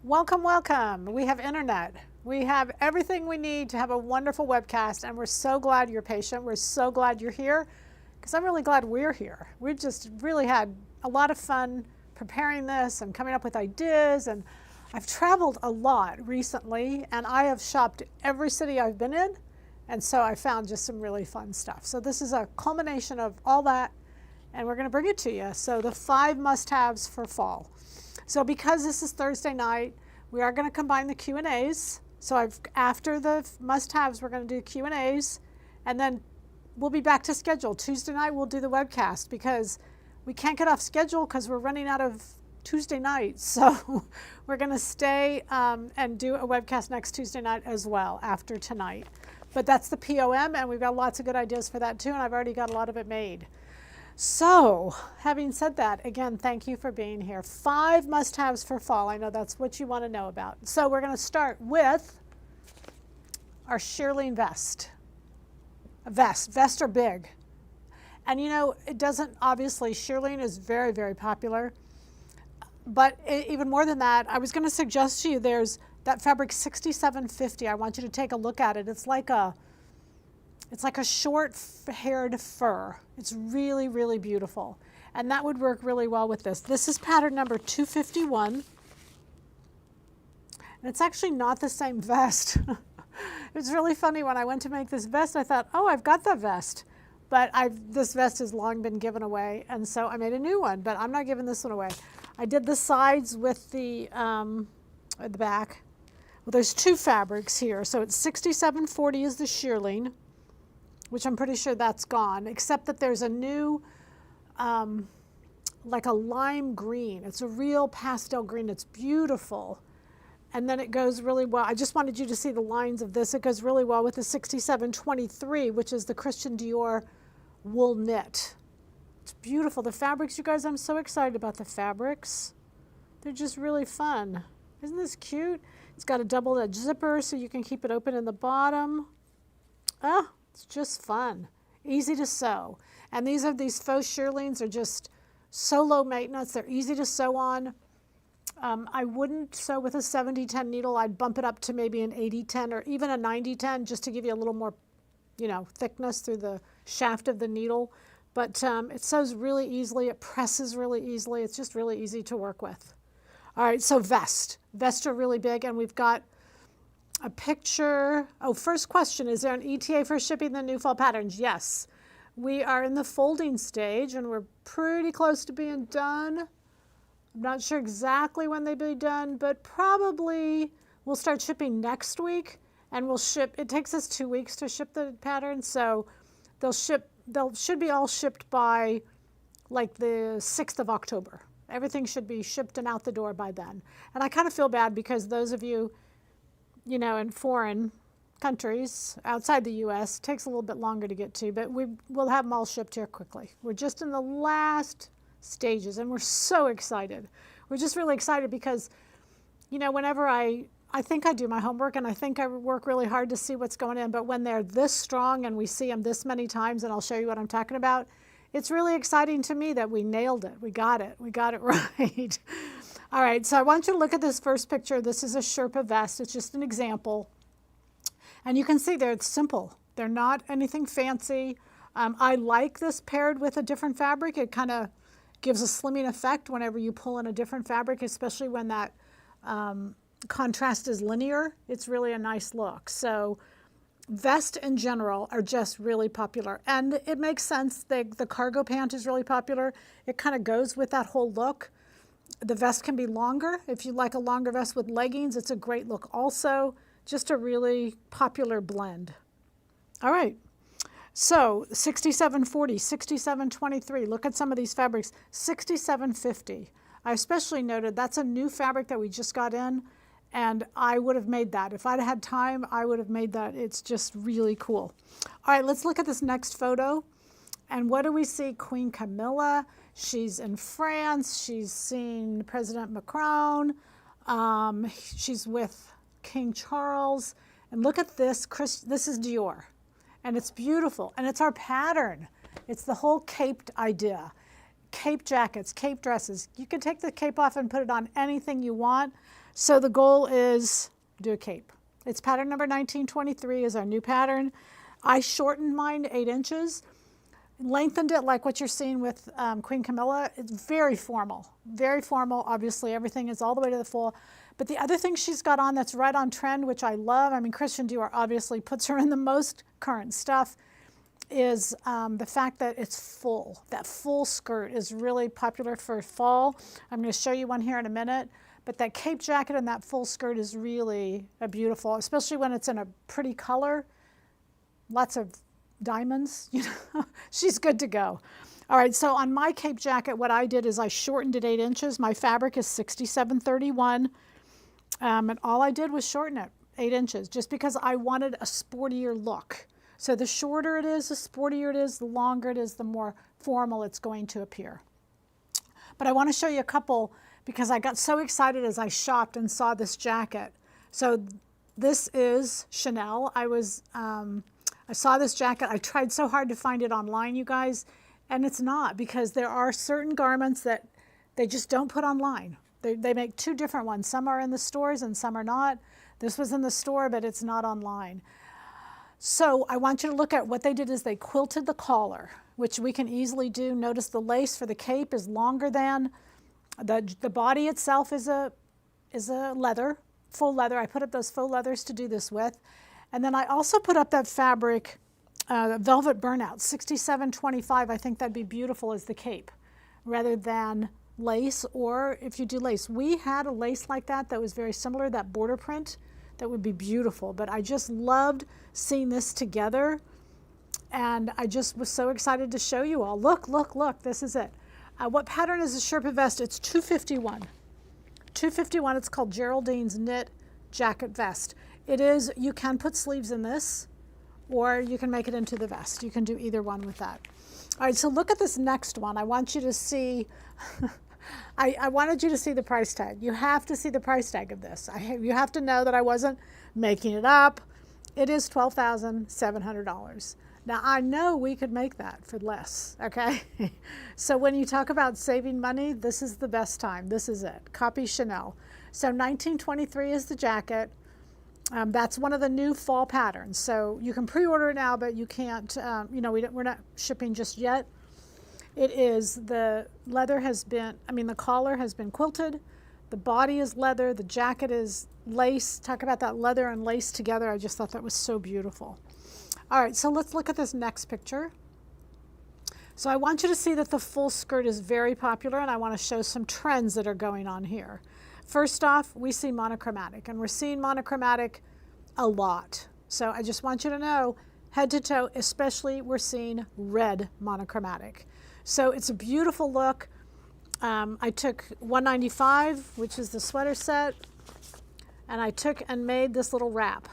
Welcome, welcome. We have internet. We have everything we need to have a wonderful webcast, and we're so glad you're patient. We're so glad you're here, because I'm really glad we're here. We've just really had a lot of fun preparing this and coming up with ideas, and I've traveled a lot recently, and I have shopped every city I've been in, and so I found just some really fun stuff. So this is a culmination of all that, and we're going to bring it to you. So the 5 must-haves for fall. So because this is Thursday night, we are going to combine the Q&As. So after the must-haves, we're going to do Q&As, and then we'll be back to schedule. Tuesday night, we'll do the webcast because we can't get off schedule because we're running out of Tuesday night. So we're going to stay and do a webcast next Tuesday night as well after tonight. But that's the POM, and we've got lots of good ideas for that too, and I've already got a lot of it made. So, having said that, again, thank you for being here. 5 must-haves for fall. I know that's what you want to know about. So we're going to start with our shearling vest. Vests are big. And you know, it doesn't, obviously, shearling is very, very popular. But even more than that, I was going to suggest to you there's that fabric 6750. I want you to take a look at it. It's like a short-haired fur. It's really, really beautiful. And that would work really well with this. This is pattern number 251. And it's actually not the same vest. It's really funny, when I went to make this vest, I thought, oh, I've got the vest. But this vest has long been given away, and so I made a new one, but I'm not giving this one away. I did the sides with the back. Well, there's 2 fabrics here. So it's 6740 is the shearling, which I'm pretty sure that's gone, except that there's a new, like a lime green. It's a real pastel green. It's beautiful. And then it goes really well. I just wanted you to see the lines of this. It goes really well with the 6723, which is the Christian Dior wool knit. It's beautiful. The fabrics, you guys, I'm so excited about the fabrics. They're just really fun. Isn't this cute? It's got a double-edged zipper so you can keep it open in the bottom. Ah. It's just fun, easy to sew. And these faux shearlings are just so low maintenance. They're easy to sew on. I wouldn't sew with a 70-10 needle. I'd bump it up to maybe an 80-10 or even a 90-10 just to give you a little more, thickness through the shaft of the needle. But it sews really easily. It presses really easily. It's just really easy to work with. All right, so vests. Vests are really big, and we've got a picture. Oh, first question, is there an ETA for shipping the new fall patterns? Yes. We are in the folding stage, and we're pretty close to being done. I'm not sure exactly when they'll be done, but probably we'll start shipping next week, and we'll ship. It takes us 2 weeks to ship the patterns, so they should be all shipped by like the 6th of October. Everything should be shipped and out the door by then. And I kind of feel bad because those of you, in foreign countries outside the U.S., it takes a little bit longer to get to, but we'll have them all shipped here quickly. We're just in the last stages, and we're so excited. We're just really excited because, whenever I think I do my homework, and I think I work really hard to see what's going in, but when they're this strong and we see them this many times, and I'll show you what I'm talking about, it's really exciting to me that we nailed it. We got it right. All right, so I want you to look at this first picture. This is a Sherpa vest. It's just an example. And you can see there it's simple. They're not anything fancy. I like this paired with a different fabric. It kind of gives a slimming effect whenever you pull in a different fabric, especially when that contrast is linear. It's really a nice look. So vests in general are just really popular. And it makes sense. The cargo pant is really popular. It kind of goes with that whole look. The vest can be longer. If you like a longer vest with leggings, it's a great look also. Just a really popular blend. All right. So 6740, 6723. Look at some of these fabrics. 6750. I especially noted that's a new fabric that we just got in, and I would have made that. If I'd had time, I would have made that. It's just really cool. All right, let's look at this next photo. And what do we see? Queen Camilla. She's in France. She's seen President Macron. She's with King Charles. And look at this. This is Dior. And it's beautiful. And it's our pattern. It's the whole caped idea. cape jackets, cape dresses. You can take the cape off and put it on anything you want. So the goal is do a cape. It's pattern number 1923 is our new pattern. I shortened mine to 8 inches, lengthened it like what you're seeing with Queen Camilla. It's very formal, obviously everything is all the way to the full. But the other thing she's got on that's right on trend, which I love, I mean Christian Dior obviously puts her in the most current stuff, is the fact that it's full. That full skirt is really popular for fall. I'm going to show you one here in a minute. But that cape jacket and that full skirt is really beautiful, especially when it's in a pretty color. Lots of diamonds, you know, she's good to go. All right, so on my cape jacket, what I did is I shortened it 8 inches. My fabric is 6731, and all I did was shorten it 8 inches, just because I wanted a sportier look. So the shorter it is, the sportier it is, the longer it is, the more formal it's going to appear. But I want to show you a couple, because I got so excited as I shopped and saw this jacket. So this is Chanel. I saw this jacket. I tried so hard to find it online, you guys, and it's not, because there are certain garments that they just don't put online. They make 2 different ones. Some are in the stores and some are not. This was in the store, but it's not online. So I want you to look at what they did is they quilted the collar, which we can easily do. Notice the lace for the cape is longer than the body itself is a leather, full leather. I put up those faux leathers to do this with. And then I also put up that fabric, velvet burnout, 6725. I think that'd be beautiful as the cape rather than lace, or if you do lace. We had a lace like that was very similar, that border print, that would be beautiful. But I just loved seeing this together, and I just was so excited to show you all. Look, look, look, this is it. What pattern is the Sherpa vest? It's 251. 251, it's called Geraldine's Knit Jacket Vest. It is, you can put sleeves in this, or you can make it into the vest. You can do either one with that. All right, so look at this next one. I want you to see, I wanted you to see the price tag. You have to see the price tag of this. You have to know that I wasn't making it up. It is $12,700. Now, I know we could make that for less, okay? So when you talk about saving money, this is the best time. This is it. Copy Chanel. So 1923 is the jacket. That's one of the new fall patterns. So you can pre-order it now, but you can't, you know, we're not shipping just yet. It is, the leather has been, the collar has been quilted. The body is leather. The jacket is lace. Talk about that leather and lace together. I just thought that was so beautiful. All right, so let's look at this next picture. So I want you to see that the full skirt is very popular, and I want to show some trends that are going on here. First off, we see monochromatic, and we're seeing monochromatic a lot. So I just want you to know, head to toe, especially we're seeing red monochromatic. So it's a beautiful look. I took 195, which is the sweater set, and I took and made this little wrap.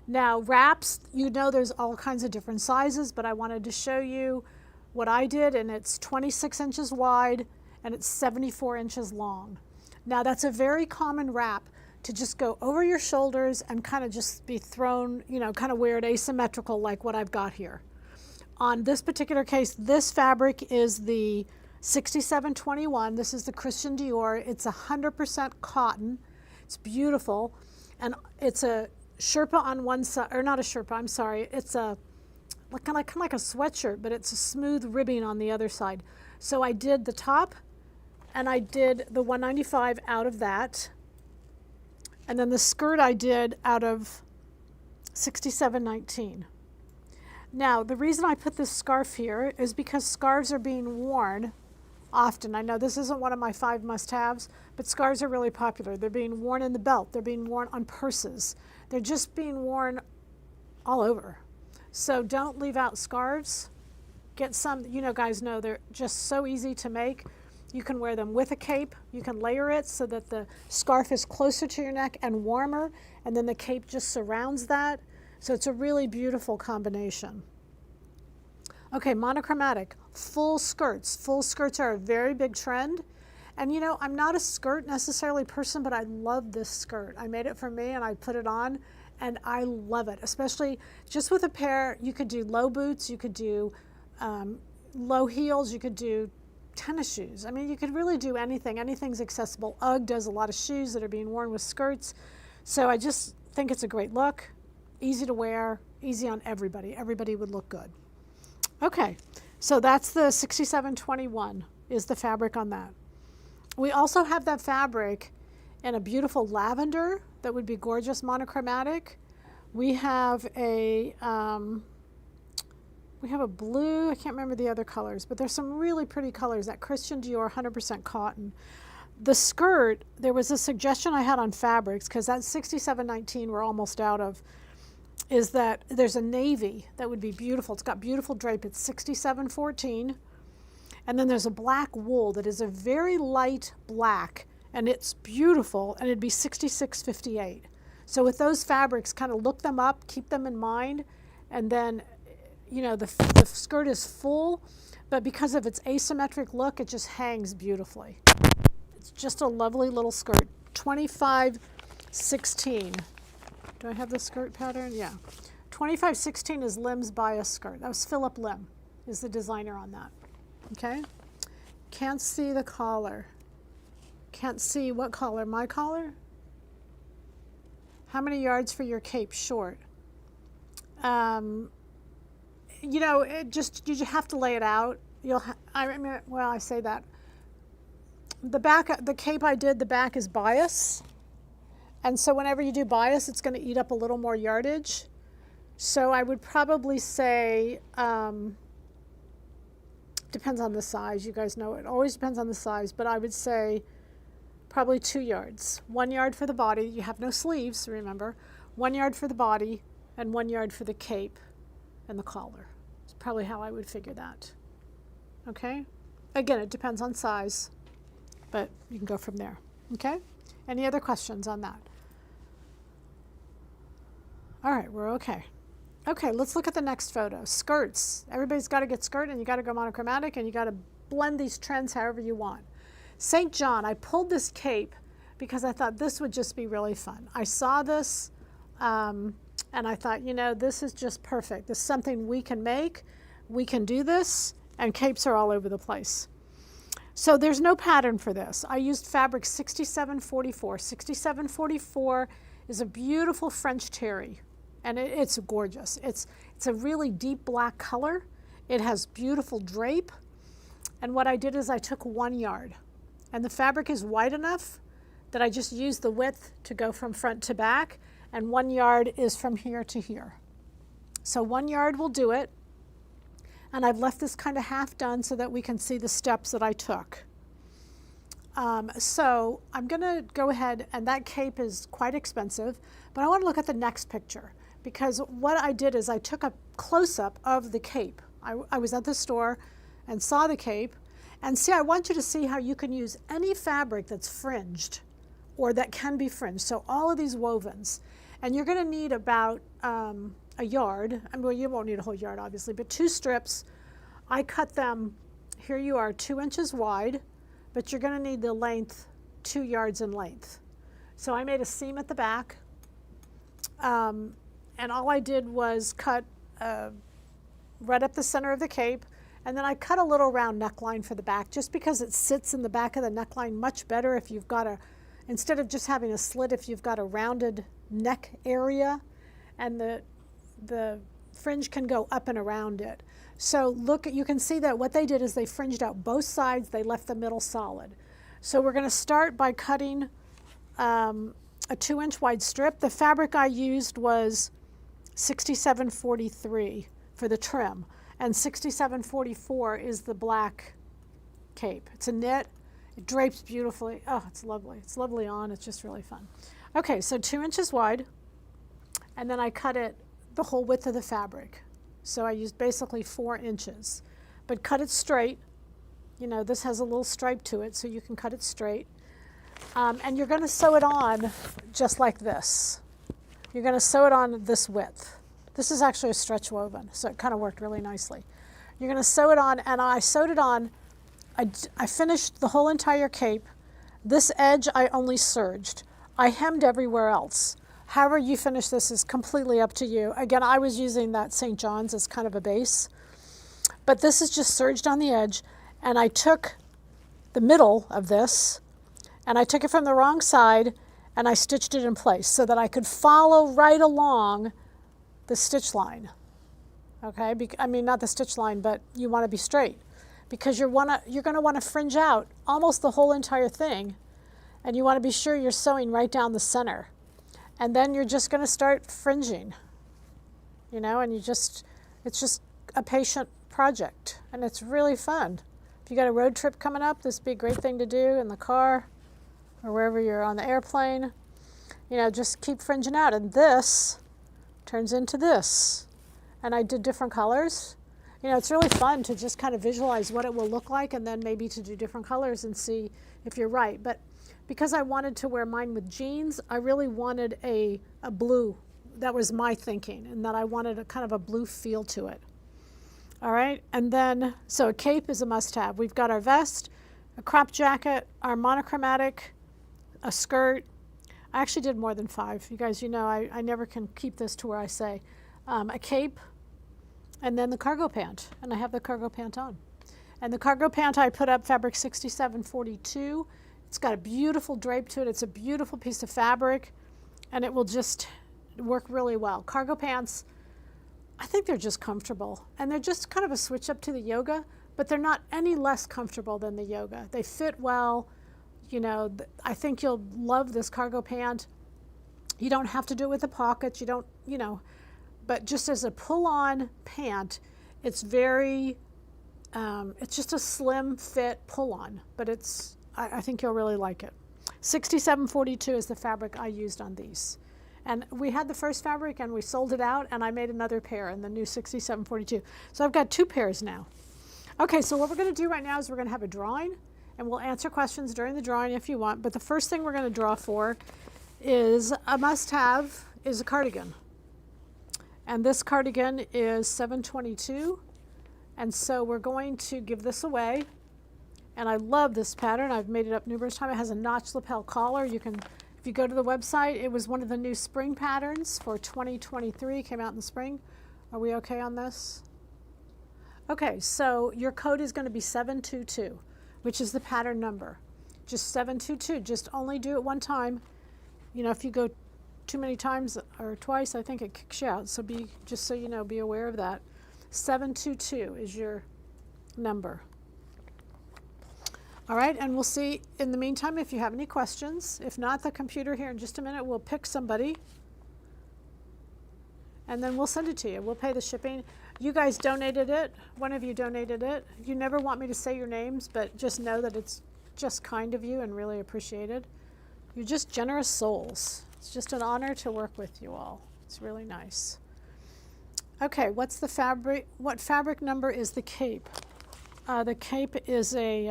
Now wraps, you know there's all kinds of different sizes, but I wanted to show you what I did, and it's 26 inches wide and it's 74 inches long. Now that's a very common wrap to just go over your shoulders and kind of just be thrown, you know, kind of wear it asymmetrical like what I've got here. On this particular case, this fabric is the 6721. This is the Christian Dior. It's 100% cotton. It's beautiful, and it's a Sherpa on one side, or not a Sherpa, I'm sorry. It's a kind of like a sweatshirt, but it's a smooth ribbing on the other side. So I did the top, and I did the 195 out of that. And then the skirt I did out of 6719. Now, the reason I put this scarf here is because scarves are being worn often. I know this isn't one of my 5 must-haves, but scarves are really popular. They're being worn in the belt. They're being worn on purses. They're just being worn all over. So don't leave out scarves. Get some, you know, guys know they're just so easy to make. You can wear them with a cape. You can layer it so that the scarf is closer to your neck and warmer, and then the cape just surrounds that. So it's a really beautiful combination. Okay, monochromatic, full skirts. Full skirts are a very big trend. And you know, I'm not a skirt necessarily person, but I love this skirt. I made it for me and I put it on, and I love it, especially just with a pair. You could do low boots, you could do low heels, you could do tennis shoes. I mean, you could really do anything. Anything's accessible. UGG does a lot of shoes that are being worn with skirts. So I just think it's a great look, easy to wear, easy on everybody. Everybody would look good. Okay, so that's the 6721 is the fabric on that. We also have that fabric in a beautiful lavender that would be gorgeous monochromatic. We have a blue, I can't remember the other colors, but there's some really pretty colors, that Christian Dior 100% cotton. The skirt, there was a suggestion I had on fabrics, because that 6719 we're almost out of, is that there's a navy that would be beautiful. It's got beautiful drape. It's 6714. And then there's a black wool that is a very light black, and it's beautiful, and it'd be 6658. So with those fabrics, kind of look them up, keep them in mind, and then, you know, the skirt is full, but because of its asymmetric look, it just hangs beautifully. It's just a lovely little skirt. 2516. Do I have the skirt pattern? Yeah. 2516 is Lim's bias skirt. That was Philip Lim, is the designer on that. Okay? Can't see the collar. Can't see what collar? My collar? How many yards for your cape? Short. You know, you just have to lay it out. I say that. The back, the cape I did, the back is bias. And so whenever you do bias, it's going to eat up a little more yardage. So I would probably say, depends on the size. You guys know it always depends on the size, but I would say probably 2 yards. 1 yard for the body. You have no sleeves, remember. 1 yard for the body and 1 yard for the cape and the collar. It's probably how I would figure that. Okay? Again, it depends on size, but you can go from there. Okay? Any other questions on that? All right, we're okay. Okay, let's look at the next photo. Skirts. Everybody's got to get skirt, and you got to go monochromatic, and you got to blend these trends however you want. St. John, I pulled this cape because I thought this would just be really fun. I saw this, and I thought, you know, this is just perfect. This is something we can make. We can do this, and capes are all over the place. So there's no pattern for this. I used fabric 6744. 6744 is a beautiful French terry, and it's gorgeous. It's a really deep black color. It has beautiful drape, and what I did is I took 1 yard, and the fabric is wide enough that I just used the width to go from front to back, and 1 yard is from here to here. So 1 yard will do it. And I've left this kind of half done so that we can see the steps that I took. So I'm going to go ahead, and that cape is quite expensive, but I want to look at the next picture, because what I did is I took a close-up of the cape. I was at the store and saw the cape, and see, I want you to see how you can use any fabric that's fringed or that can be fringed. So all of these wovens, and you're going to need about a yard. I mean, well, you won't need a whole yard, obviously, but 2 strips. I cut them, here you are, 2 inches wide, but you're going to need the length 2 yards in length. So I made a seam at the back, and all I did was cut right up the center of the cape, and then I cut a little round neckline for the back, just because it sits in the back of the neckline much better if you've got instead of just having a slit, if you've got a rounded neck area, and the fringe can go up and around it. So look, you can see that what they did is they fringed out both sides, they left the middle solid. So we're going to start by cutting a 2-inch wide strip. The fabric I used was 6743 for the trim, and 6744 is the black cape. It's a knit, it drapes beautifully. Oh, it's lovely. It's lovely on, it's just really fun. Okay, so 2 inches wide, and then I cut it the whole width of the fabric. So I used basically 4 inches, but cut it straight. You know, this has a little stripe to it, so you can cut it straight. And you're going to sew it on just like this. You're going to sew it on this width. This is actually a stretch woven, so it kind of worked really nicely. You're going to sew it on, and I sewed it on. I finished the whole entire cape. This edge I only serged. I hemmed everywhere else. However you finish this is completely up to you. Again, I was using that St. John's as kind of a base, but this is just serged on the edge, and I took the middle of this, and I took it from the wrong side and I stitched it in place so that I could follow right along the stitch line. Okay, I mean not the stitch line, but you want to be straight because you're going to want to fringe out almost the whole entire thing, and you want to be sure you're sewing right down the center. And then you're just going to start fringing, you know, and it's just a patient project, and it's really fun. If you got a road trip coming up, this would be a great thing to do in the car or wherever you're on the airplane. You know, just keep fringing out, and this turns into this. And I did different colors. You know, it's really fun to just kind of visualize what it will look like and then maybe to do different colors and see if you're right. But because I wanted to wear mine with jeans, I really wanted a blue. That was my thinking, and that I wanted a kind of a blue feel to it. All right, and then, so a cape is a must-have. We've got our vest, a crop jacket, our monochromatic, a skirt. I actually did more than 5. You guys, you know, I never can keep this to where I say. A cape, and then the cargo pant, and I have the cargo pant on. And the cargo pant I put up fabric 6742. It's got a beautiful drape to it. It's a beautiful piece of fabric, and it will just work really well. Cargo pants, I think they're just comfortable, and they're just kind of a switch up to the yoga, but they're not any less comfortable than the yoga. They fit well. You know, I think you'll love this cargo pant. You don't have to do it with the pockets. You don't, you know, but just as a pull-on pant, it's very, it's just a slim fit pull-on, but I think you'll really like it. 6742 is the fabric I used on these. And we had the first fabric and we sold it out, and I made another pair in the new 6742. So I've got 2 pairs now. Okay, so what we're going to do right now is we're going to have a drawing, and we'll answer questions during the drawing if you want. But the first thing we're going to draw for is a must-have is a cardigan. And this cardigan is 722. And so we're going to give this away. And I love this pattern. I've made it up numerous times. It has a notch lapel collar. You can, if you go to the website, it was one of the new spring patterns for 2023. Came out in the spring. Are we okay on this? Okay, so your code is going to be 722, which is the pattern number. Just 722. Just only do it one time. You know, if you go too many times or twice, I think it kicks you out. So just so you know, be aware of that. 722 is your number. All right, and we'll see in the meantime if you have any questions. If not, the computer here in just a minute will pick somebody, and then we'll send it to you. We'll pay the shipping. You guys donated it. One of you donated it. You never want me to say your names, but just know that it's just kind of you and really appreciated. You're just generous souls. It's just an honor to work with you all. It's really nice. Okay, what's the fabric? What fabric number is the cape? The cape is a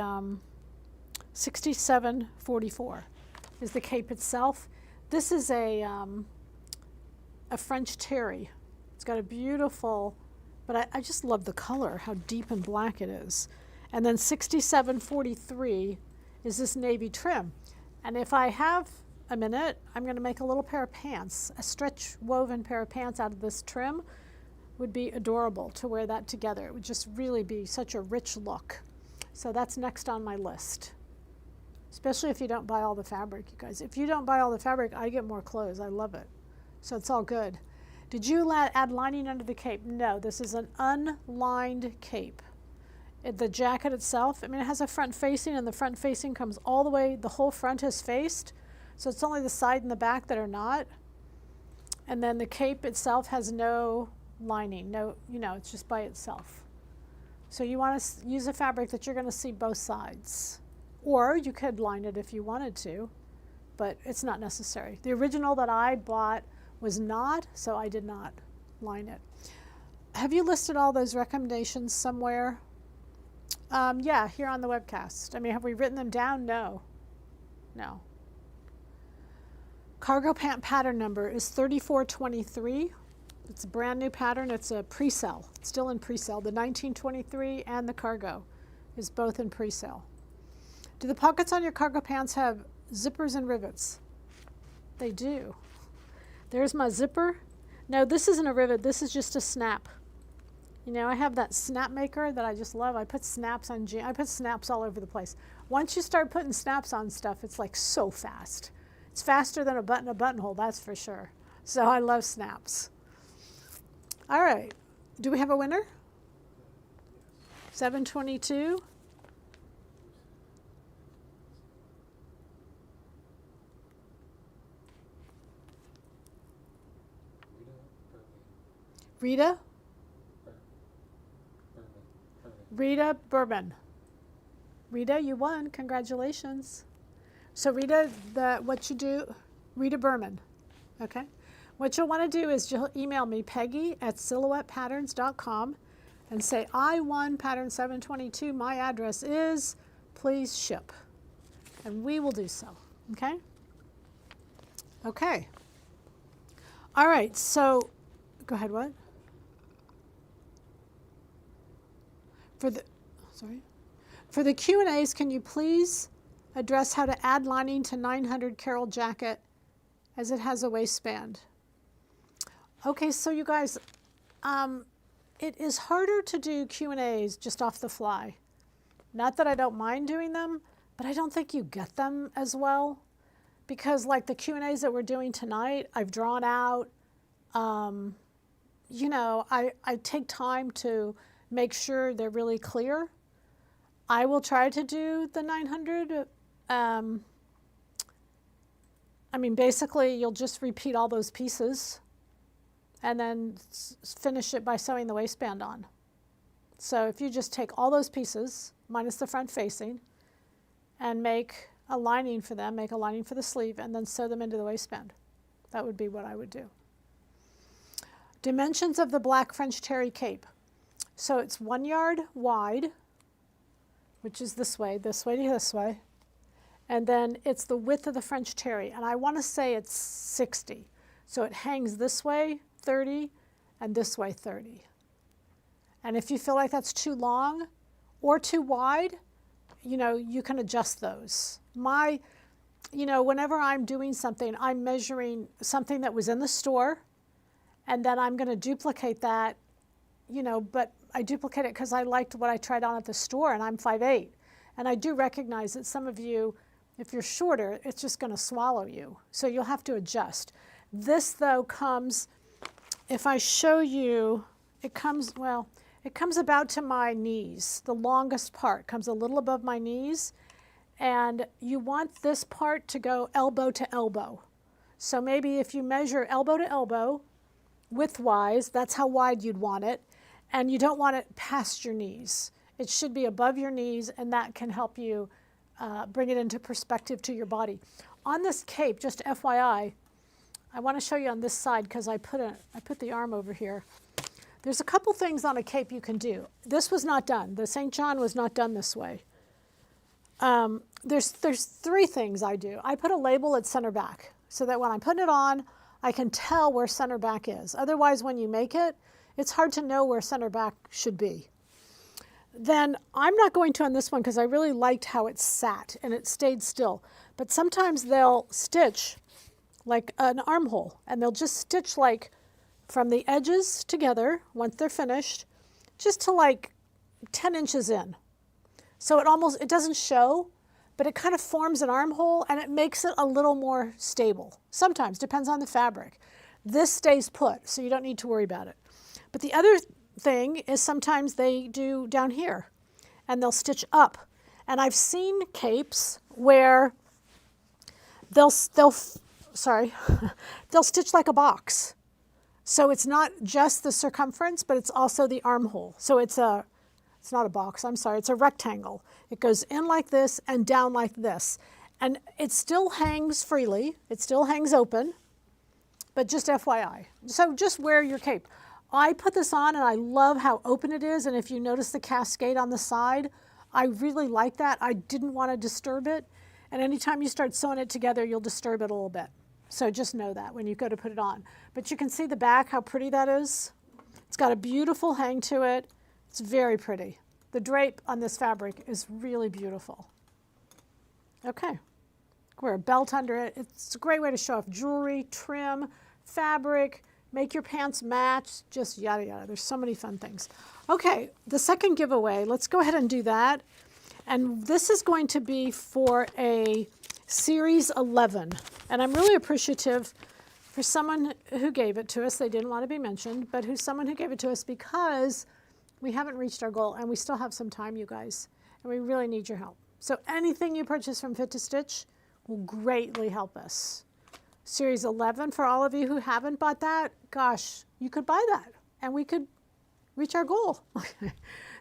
6744 is the cape itself. This is a French terry. It's got a beautiful, but I just love the color, how deep and black it is. And then 6743 is this navy trim. And if I have a minute, I'm going to make a little pair of pants. A stretch woven pair of pants out of this trim would be adorable to wear that together. It would just really be such a rich look. So that's next on my list. Especially if you don't buy all the fabric, you guys. If you don't buy all the fabric, I get more clothes. I love it. So it's all good. Did you add lining under the cape? No, this is an unlined cape. The jacket itself, I mean, it has a front facing, and the front facing comes all the way, the whole front is faced. So it's only the side and the back that are not. And then the cape itself has no lining, no, you know, it's just by itself. So you want to use a fabric that you're going to see both sides. Or you could line it if you wanted to, but it's not necessary. The original that I bought was not, so I did not line it. Have you listed all those recommendations somewhere? Yeah, here on the webcast. I mean, have we written them down? No. No. Cargo pant pattern number is 3423. It's a brand new pattern. It's a pre-sale. It's still in pre-sale. The 1923 and the cargo is both in pre-sale. Do the pockets on your cargo pants have zippers and rivets? They do. There's my zipper. No, this isn't a rivet. This is just a snap. You know, I have that snap maker that I just love. I put snaps on I put snaps all over the place. Once you start putting snaps on stuff, it's like so fast. It's faster than a buttonhole, that's for sure. So I love snaps. All right. Do we have a winner? 722. Rita? Rita Berman. Rita, you won. Congratulations. So Rita, what you do, Rita Berman, okay? What you'll want to do is you'll email me, Peggy@silhouettepatterns.com, and say, I won pattern 722. My address is, please ship. And we will do so, okay? Okay. All right, so, go ahead, what? For the Q&As, can you please address how to add lining to 900 Carol jacket as it has a waistband? Okay, so you guys, it is harder to do Q&As just off the fly. Not that I don't mind doing them, but I don't think you get them as well. Because like the Q&As that we're doing tonight, I've drawn out, you know, I take time to make sure they're really clear. I will try to do the 900. I mean, basically, you'll just repeat all those pieces and then finish it by sewing the waistband on. So if you just take all those pieces, minus the front facing, and make a lining for them, make a lining for the sleeve, and then sew them into the waistband. That would be what I would do. Dimensions of the black French terry cape. So it's 1 yard wide, which is this way to this way. And then it's the width of the French terry. And I want to say it's 60. So it hangs this way 30 and this way 30. And if you feel like that's too long or too wide, you know, you can adjust those. You know, whenever I'm doing something, I'm measuring something that was in the store, and then I'm going to duplicate that, you know, but I duplicate it because I liked what I tried on at the store, and I'm 5'8". And I do recognize that some of you, if you're shorter, it's just going to swallow you. So you'll have to adjust. This, though, comes, if I show you, it comes about to my knees. The longest part comes a little above my knees. And you want this part to go elbow to elbow. So maybe if you measure elbow to elbow, width-wise, that's how wide you'd want it. And you don't want it past your knees. It should be above your knees, and that can help you bring it into perspective to your body. On this cape, just FYI, I want to show you on this side because I put the arm over here. There's a couple things on a cape you can do. This was not done. The St. John was not done this way. There's 3 things I do. I put a label at center back so that when I'm putting it on, I can tell where center back is. Otherwise, when you make it, it's hard to know where center back should be. Then I'm not going to on this one because I really liked how it sat and it stayed still. But sometimes they'll stitch like an armhole, and they'll just stitch like from the edges together once they're finished, just to like 10 inches in. So it doesn't show, but it kind of forms an armhole and it makes it a little more stable. Sometimes, depends on the fabric. This stays put, so you don't need to worry about it. But the other thing is sometimes they do down here and they'll stitch up. And I've seen capes where they'll stitch like a box. So it's not just the circumference, but it's also the armhole. So it's not a box, I'm sorry, it's a rectangle. It goes in like this and down like this. And it still hangs freely, it still hangs open, but just FYI. So just wear your cape. I put this on and I love how open it is, and if you notice the cascade on the side, I really like that. I didn't want to disturb it, and anytime you start sewing it together, you'll disturb it a little bit. So just know that when you go to put it on. But you can see the back, how pretty that is. It's got a beautiful hang to it. It's very pretty. The drape on this fabric is really beautiful. Okay, wear a belt under it. It's a great way to show off jewelry, trim, fabric, make your pants match, just yada yada. There's so many fun things. Okay, the second giveaway, let's go ahead and do that. And this is going to be for a Series 11. And I'm really appreciative for someone who gave it to us. They didn't want to be mentioned, but who's someone who gave it to us because we haven't reached our goal and we still have some time, you guys. And we really need your help. So anything you purchase from Fit to Stitch will greatly help us. Series 11, for all of you who haven't bought that, gosh, you could buy that and we could reach our goal.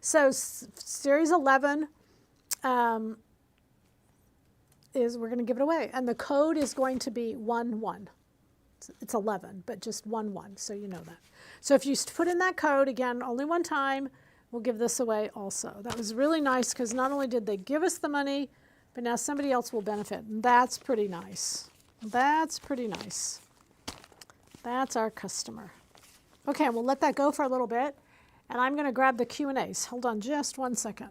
So Series 11 is, we're going to give it away. And the code is going to be 11. It's 11, but just 11, so you know that. So if you put in that code, again, only one time, we'll give this away also. That was really nice because not only did they give us the money, but now somebody else will benefit. And that's pretty nice. That's pretty nice. That's our customer. Okay, we'll let that go for a little bit. And I'm going to grab the Q&As. Hold on just one second.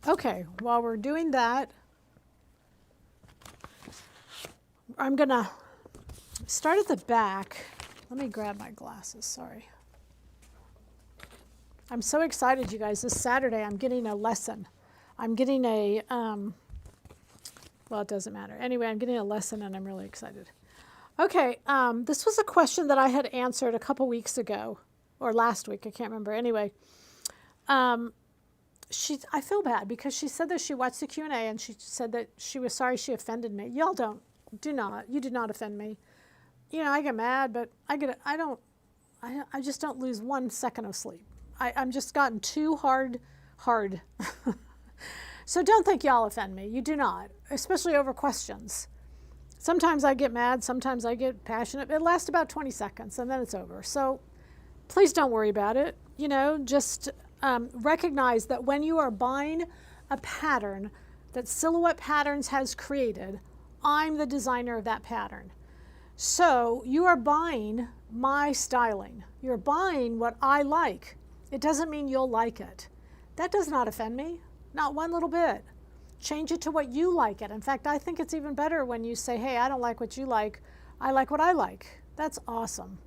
Okay, while we're doing that, I'm going to start at the back. Let me grab my glasses, sorry. I'm so excited, you guys. This Saturday, I'm getting a lesson. I'm getting a, well, it doesn't matter. Anyway, I'm getting a lesson and I'm really excited. Okay, this was a question that I had answered a couple weeks ago, or last week, I can't remember. Anyway, I feel bad because she said that she watched the Q&A and she said that she was sorry she offended me. Y'all you do not offend me. You know, I get mad, but I just don't lose 1 second of sleep. I'm just gotten too hard. So don't think y'all offend me. You do not, especially over questions. Sometimes I get mad, sometimes I get passionate. It lasts about 20 seconds and then it's over. So please don't worry about it. You know, just recognize that when you are buying a pattern that Silhouette Patterns has created, I'm the designer of that pattern. So you are buying my styling. You're buying what I like. It doesn't mean you'll like it. That does not offend me, not one little bit. Change it to what you like it. In fact, I think it's even better when you say, hey, I don't like what you like. I like what I like. That's awesome.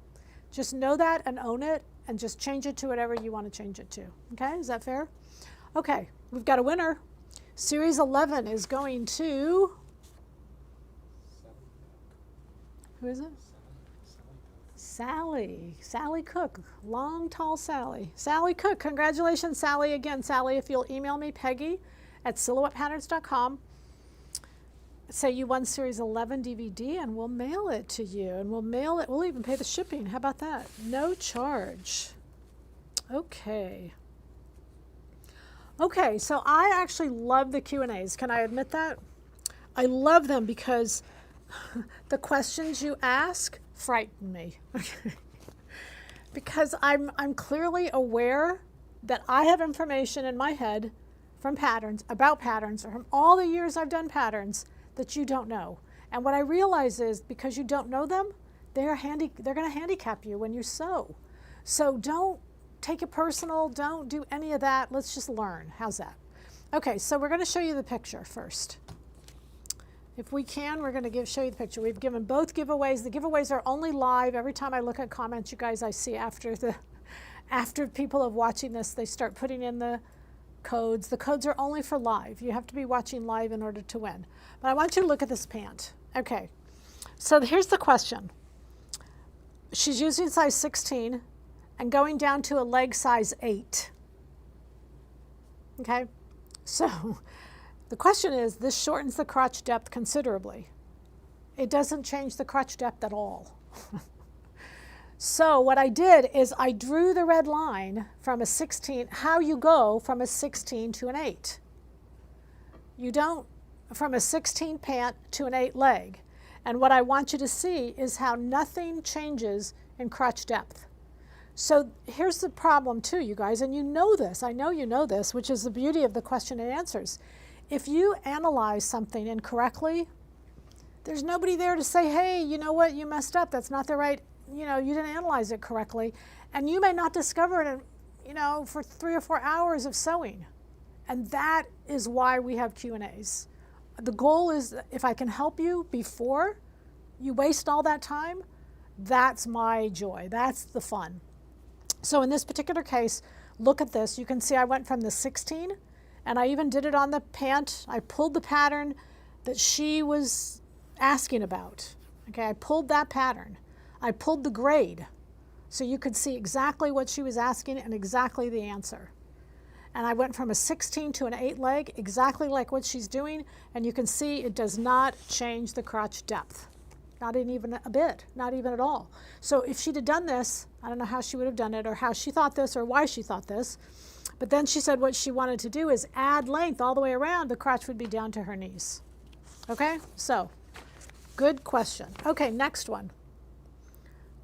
Just know that and own it and just change it to whatever you want to change it to. Okay, is that fair? Okay, we've got a winner. Series 11 is going to, who is it? Sally Cook, long, tall Sally. Sally Cook, congratulations, Sally. Again, Sally, if you'll email me, Peggy@silhouettepatterns.com, say you won Series 11 DVD, and we'll mail it to you. And we'll mail it, we'll even pay the shipping. How about that? No charge. Okay. Okay, so I actually love the Q&As. Can I admit that? I love them because the questions you ask frighten me. Because I'm clearly aware that I have information in my head from patterns, about patterns, or from all the years I've done patterns that you don't know. And what I realize is because you don't know them, they're going to handicap you when you sew. So don't take it personal. Don't do any of that. Let's just learn. How's that? Okay, so we're going to show you the picture first. If we can, we're going to show you the picture. We've given both giveaways. The giveaways are only live. Every time I look at comments, you guys, I see after people are watching this, they start putting in the codes. The codes are only for live. You have to be watching live in order to win. But I want you to look at this pant. Okay, so here's the question. She's using size 16 and going down to a leg size 8. Okay, so the question is, this shortens the crotch depth considerably. It doesn't change the crotch depth at all. So what I did is I drew the red line from a 16, how you go from a 16 to an 8. You don't from a 16 pant to an 8 leg. And what I want you to see is how nothing changes in crotch depth. So here's the problem too, you guys, and you know this, I know you know this, which is the beauty of the question and answers. If you analyze something incorrectly, there's nobody there to say, hey, you know what, you messed up, that's not the right, you didn't analyze it correctly. And you may not discover it in, for 3 or 4 hours of sewing. And that is why we have Q&As. The goal is, if I can help you before, You waste all that time, that's my joy. That's the fun. So in this particular case, look at this. You can see I went from the 16, and I even did it on the pant. I pulled the pattern that she was asking about. Okay, I pulled that pattern. I pulled the grade, so you could see exactly what she was asking and exactly the answer. And I went from a 16 to an 8 leg, exactly like what she's doing, and you can see it does not change the crotch depth. Not even a bit, not even at all. So if she'd have done this, I don't know how she would have done it or how she thought this or why she thought this, but then she said what she wanted to do is add length all the way around, the crotch would be down to her knees. Okay, so good question. Okay, next one.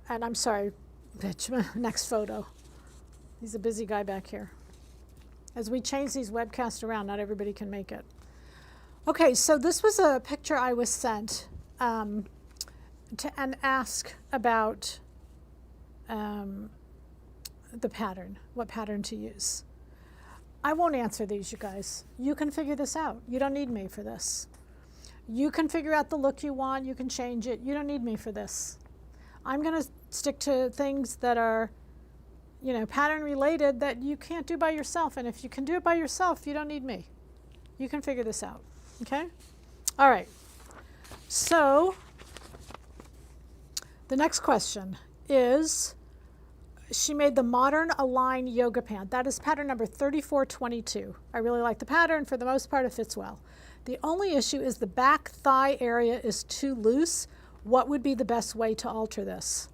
And I'm sorry, bitch, next photo. He's a busy guy back here. As we change these webcasts around, not everybody can make it. Okay, so this was a picture I was sent and ask about the pattern, what pattern to use. I won't answer these, you guys. You can figure this out. You don't need me for this. You can figure out the look you want. You can change it. You don't need me for this. I'm going to stick to things that are, you know, pattern related that you can't do by yourself. And if you can do it by yourself, you don't need me. You can figure this out. Okay? All right. So the next question is, she made the Modern Align Yoga Pant. That is pattern number 3422. I really like the pattern. For the most part, it fits well. The only issue is the back thigh area is too loose. What would be the best way to alter this?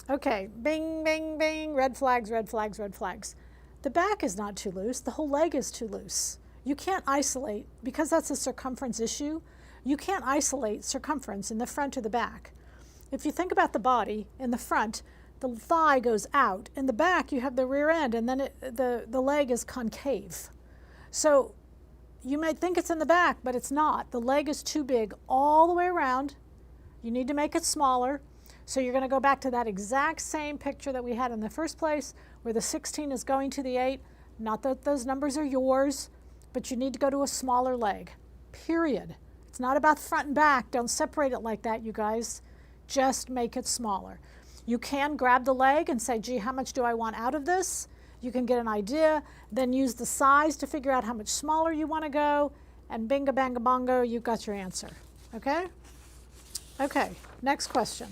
Okay, bing, bing, bing, red flags, red flags, red flags. The back is not too loose. The whole leg is too loose. You can't isolate, because that's a circumference issue, you can't isolate circumference in the front or the back. If you think about the body, in the front, the thigh goes out. In the back, you have the rear end, and then the leg is concave. So you may think it's in the back, but it's not. The leg is too big all the way around. You need to make it smaller. So you're going to go back to that exact same picture that we had in the first place, where the 16 is going to the 8. Not that those numbers are yours, but you need to go to a smaller leg, period. It's not about front and back. Don't separate it like that, you guys. Just make it smaller. You can grab the leg and say, gee, how much do I want out of this? You can get an idea, then use the size to figure out how much smaller you want to go, and bingo, banga, bongo, you've got your answer. Okay? Okay, next question.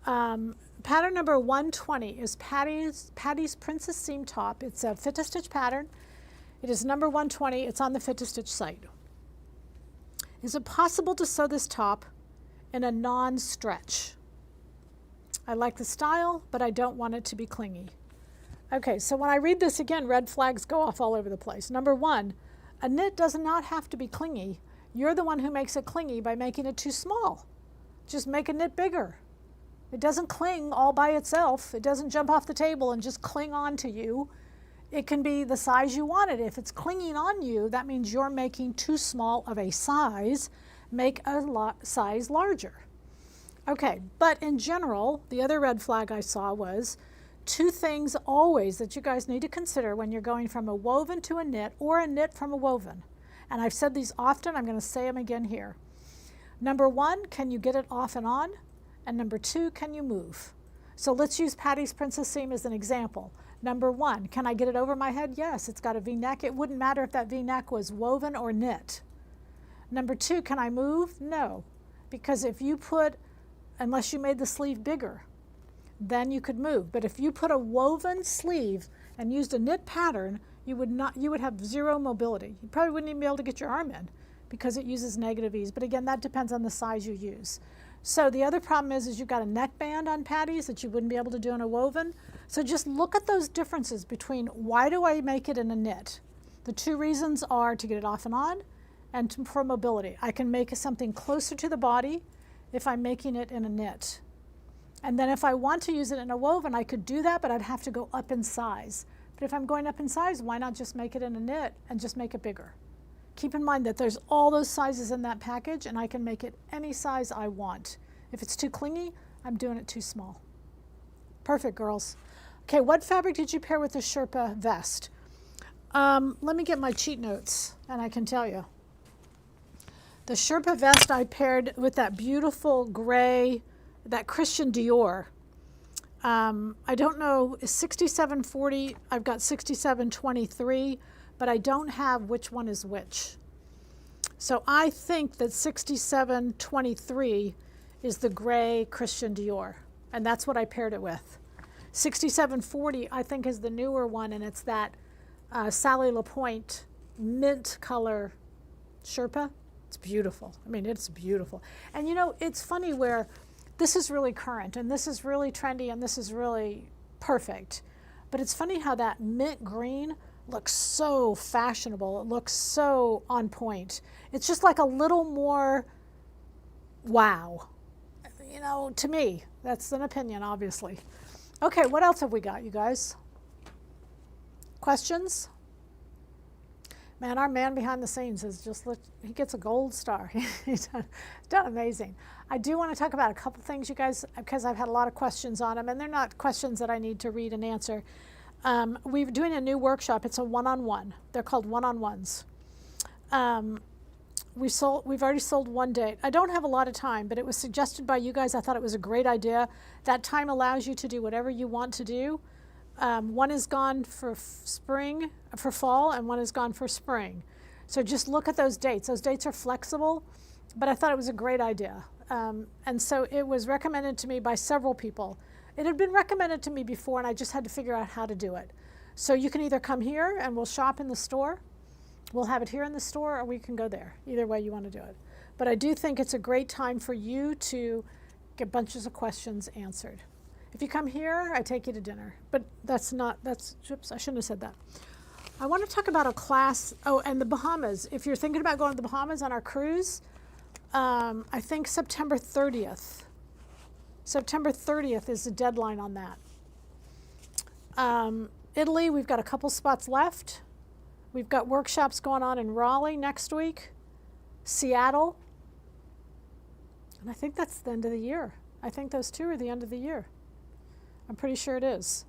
Pattern number 120 is Patty's Princess Seam Top. It's a Fit to Stitch pattern. It is number 120. It's on the Fit to Stitch site. Is it possible to sew this top in a non-stretch? I like the style, but I don't want it to be clingy. Okay, so when I read this again, red flags go off all over the place. Number one, a knit does not have to be clingy. You're the one who makes it clingy by making it too small. Just make a knit bigger. It doesn't cling all by itself. It doesn't jump off the table and just cling on to you. It can be the size you want it. If it's clinging on you, that means you're making too small of a size. Make a size larger. Okay, but in general, the other red flag I saw was two things always that you guys need to consider when you're going from a woven to a knit or a knit from a woven. And I've said these often, I'm going to say them again here. Number one, can you get it off and on? And number two, can you move? So let's use Patty's Princess Seam as an example. Number one, can I get it over my head? Yes, it's got a V-neck. It wouldn't matter if that V-neck was woven or knit. Number two, can I move? No, because if you put, unless you made the sleeve bigger, then you could move. But if you put a woven sleeve and used a knit pattern, you would have zero mobility. You probably wouldn't even be able to get your arm in because it uses negative ease. But again, that depends on the size you use. So the other problem is you've got a neckband on Patty's that you wouldn't be able to do in a woven. So just look at those differences between why do I make it in a knit? The two reasons are to get it off and on and for mobility. I can make something closer to the body if I'm making it in a knit. And then if I want to use it in a woven, I could do that, but I'd have to go up in size. But if I'm going up in size, why not just make it in a knit and just make it bigger? Keep in mind that there's all those sizes in that package, and I can make it any size I want. If it's too clingy, I'm doing it too small. Perfect, girls. Okay, what fabric did you pair with the Sherpa vest? Let me get my cheat notes, and I can tell you. The Sherpa vest I paired with that beautiful gray, that Christian Dior. I don't know, is 6740, I've got 6723, but I don't have which one is which. So I think that 6723 is the gray Christian Dior, and that's what I paired it with. 6740 I think is the newer one, and it's that Sally Lapointe mint color Sherpa. It's beautiful. I mean, it's beautiful. And you know, it's funny where this is really current, and this is really trendy, and this is really perfect. But it's funny how that mint green looks so fashionable. It looks so on point. It's just like a little more wow. You know, to me, that's an opinion, obviously. Okay, what else have we got, you guys? Questions? Man, our man behind the scenes has just looked, he gets a gold star. He's done amazing. I do want to talk about a couple things, you guys, because I've had a lot of questions on them, and they're not questions that I need to read and answer. We're doing a new workshop. It's a one-on-one. They're called one-on-ones. We've already sold one date. I don't have a lot of time, but it was suggested by you guys. I thought it was a great idea. That time allows you to do whatever you want to do. One is gone for fall, and one is gone for spring. So just look at those dates. Those dates are flexible, but I thought it was a great idea. And so it was recommended to me by several people. It had been recommended to me before, and I just had to figure out how to do it. So you can either come here and we'll shop in the store. We'll have it here in the store, or we can go there. Either way you want to do it. But I do think it's a great time for you to get bunches of questions answered. If you come here, I take you to dinner. But oops, I shouldn't have said that. I want to talk about a class, and the Bahamas. If you're thinking about going to the Bahamas on our cruise, I think September 30th. September 30th is the deadline on that. Italy, we've got a couple spots left. We've got workshops going on in Raleigh next week, Seattle, and I think that's the end of the year. I think those two are the end of the year. I'm pretty sure it is.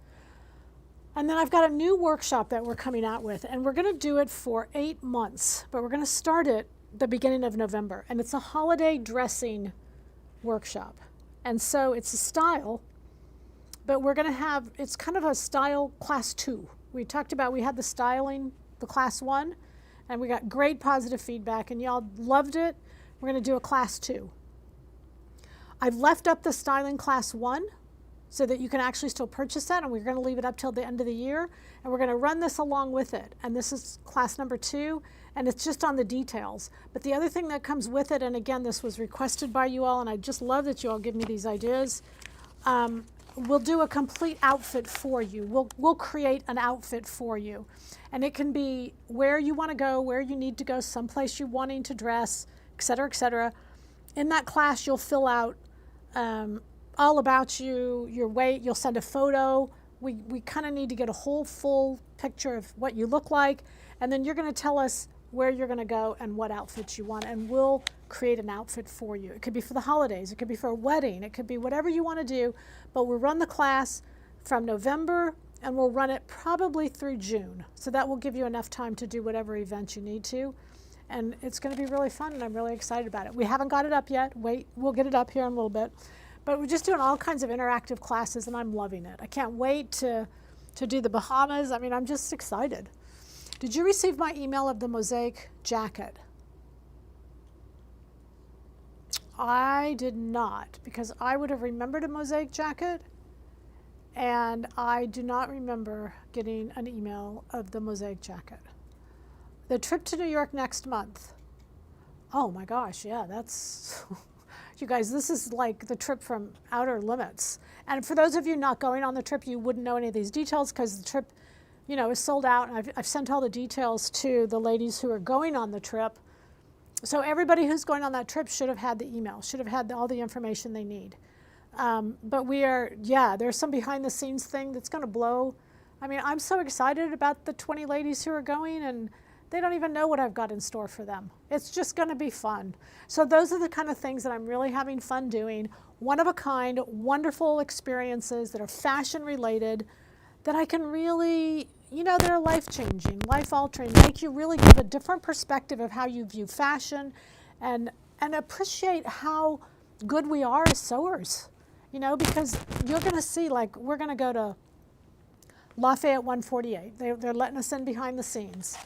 And then I've got a new workshop that we're coming out with, and we're going to do it for 8 months, but we're going to start it the beginning of November, and it's a holiday dressing workshop. And so it's a style, but we're going to have, it's kind of a style class 2. We talked about, we had the styling, the class 1, and we got great positive feedback, and y'all loved it. We're going to do a class 2. I've left up the styling class 1 so that you can actually still purchase that, and we're going to leave it up till the end of the year, and we're going to run this along with it. And this is class number 2, and it's just on the details. But the other thing that comes with it, and again, this was requested by you all, and I just love that you all give me these ideas, we'll do a complete outfit for you. We'll create an outfit for you. And it can be where you want to go, where you need to go, someplace you're wanting to dress, et cetera, et cetera. In that class, you'll fill out all about you, your weight. You'll send a photo. We kind of need to get a whole full picture of what you look like. And then you're going to tell us where you're going to go and what outfits you want. And we'll create an outfit for you. It could be for the holidays. It could be for a wedding. It could be whatever you want to do. But we'll run the class from November, and we'll run it probably through June. So that will give you enough time to do whatever event you need to. And it's going to be really fun, and I'm really excited about it. We haven't got it up yet. Wait, we'll get it up here in a little bit. But we're just doing all kinds of interactive classes, and I'm loving it. I can't wait to do the Bahamas. I mean, I'm just excited. Did you receive my email of the mosaic jacket? I did not, because I would have remembered a mosaic jacket, and I do not remember getting an email of the mosaic jacket. The trip to New York next month. Oh my gosh, yeah, that's, you guys, this is like the trip from Outer Limits. And for those of you not going on the trip, you wouldn't know any of these details because the trip, you know, is sold out. And I've sent all the details to the ladies who are going on the trip. So everybody who's going on that trip should have had the email, should have had all the information they need. But we are, yeah, there's some behind the scenes thing that's going to blow. I mean, I'm so excited about the 20 ladies who are going, and they don't even know what I've got in store for them. It's just going to be fun. So those are the kind of things that I'm really having fun doing. One of a kind, wonderful experiences that are fashion related, that I can really, you know, that are life changing, life altering, make you really give a different perspective of how you view fashion and appreciate how good we are as sewers, you know, because you're going to see, like, we're going to go to Lafayette 148. They're letting us in behind the scenes.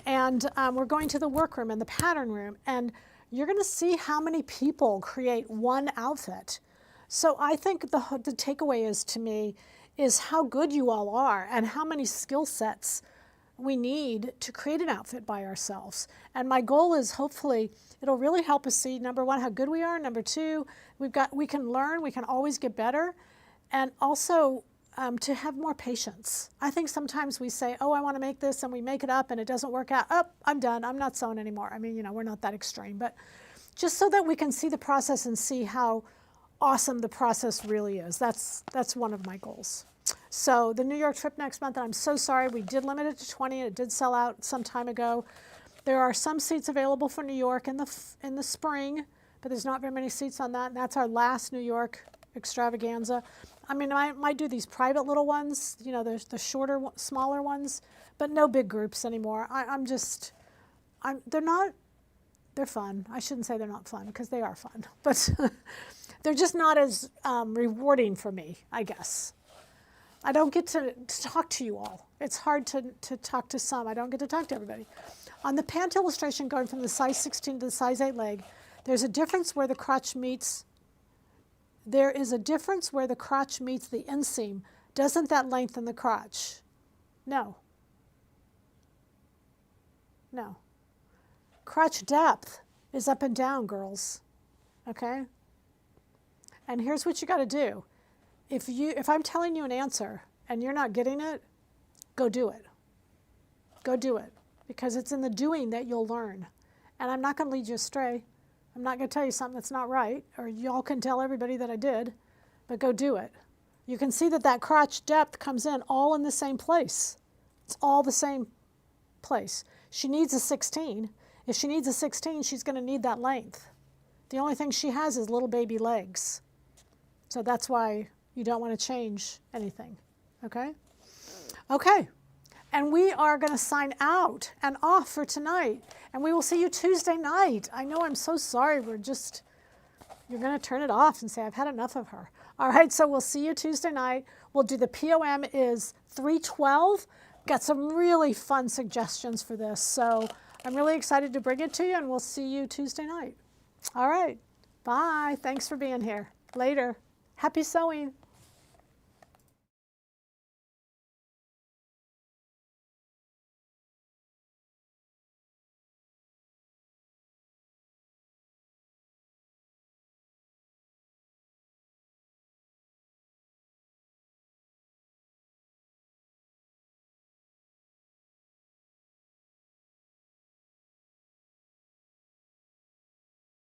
And we're going to the workroom and the pattern room, and you're going to see how many people create one outfit. So I think the takeaway is, to me, is how good you all are and how many skill sets we need to create an outfit by ourselves. And my goal is, hopefully it'll really help us see, number one, how good we are. Number two, we can learn, we can always get better. And also to have more patience. I think sometimes we say, oh, I want to make this, and we make it up and it doesn't work out. Oh, I'm done, I'm not sewing anymore. I mean, you know, we're not that extreme, but just so that we can see the process and see how awesome the process really is. That's one of my goals. So the New York trip next month, and I'm so sorry, we did limit it to 20, and it did sell out some time ago. There are some seats available for New York in the spring, but there's not very many seats on that, and that's our last New York extravaganza. I mean, I might do these private little ones, you know, there's the shorter, smaller ones, but no big groups anymore. They're fun. I shouldn't say they're not fun, because they are fun, but they're just not as rewarding for me, I guess. I don't get to talk to you all. It's hard to talk to some. I don't get to talk to everybody. On the pant illustration going from the size 16 to the size 8 leg, there's a difference where the crotch meets. There is a difference where the crotch meets the inseam. Doesn't that lengthen the crotch? No. No. Crotch depth is up and down, girls. Okay? And here's what you got to do. If I'm telling you an answer and you're not getting it, go do it. Go do it. Because it's in the doing that you'll learn. And I'm not going to lead you astray. I'm not going to tell you something that's not right, or y'all can tell everybody that I did, but go do it. You can see that that crotch depth comes in all in the same place. It's all the same place. She needs a 16. If she needs a 16, she's going to need that length. The only thing she has is little baby legs. So that's why you don't want to change anything, okay? Okay, and we are going to sign out and off for tonight, and we will see you Tuesday night. I know, I'm so sorry, you're going to turn it off and say, I've had enough of her. All right, so we'll see you Tuesday night. We'll do the POM is 312. Got some really fun suggestions for this, so I'm really excited to bring it to you, and we'll see you Tuesday night. All right, bye. Thanks for being here. Later. Happy sewing.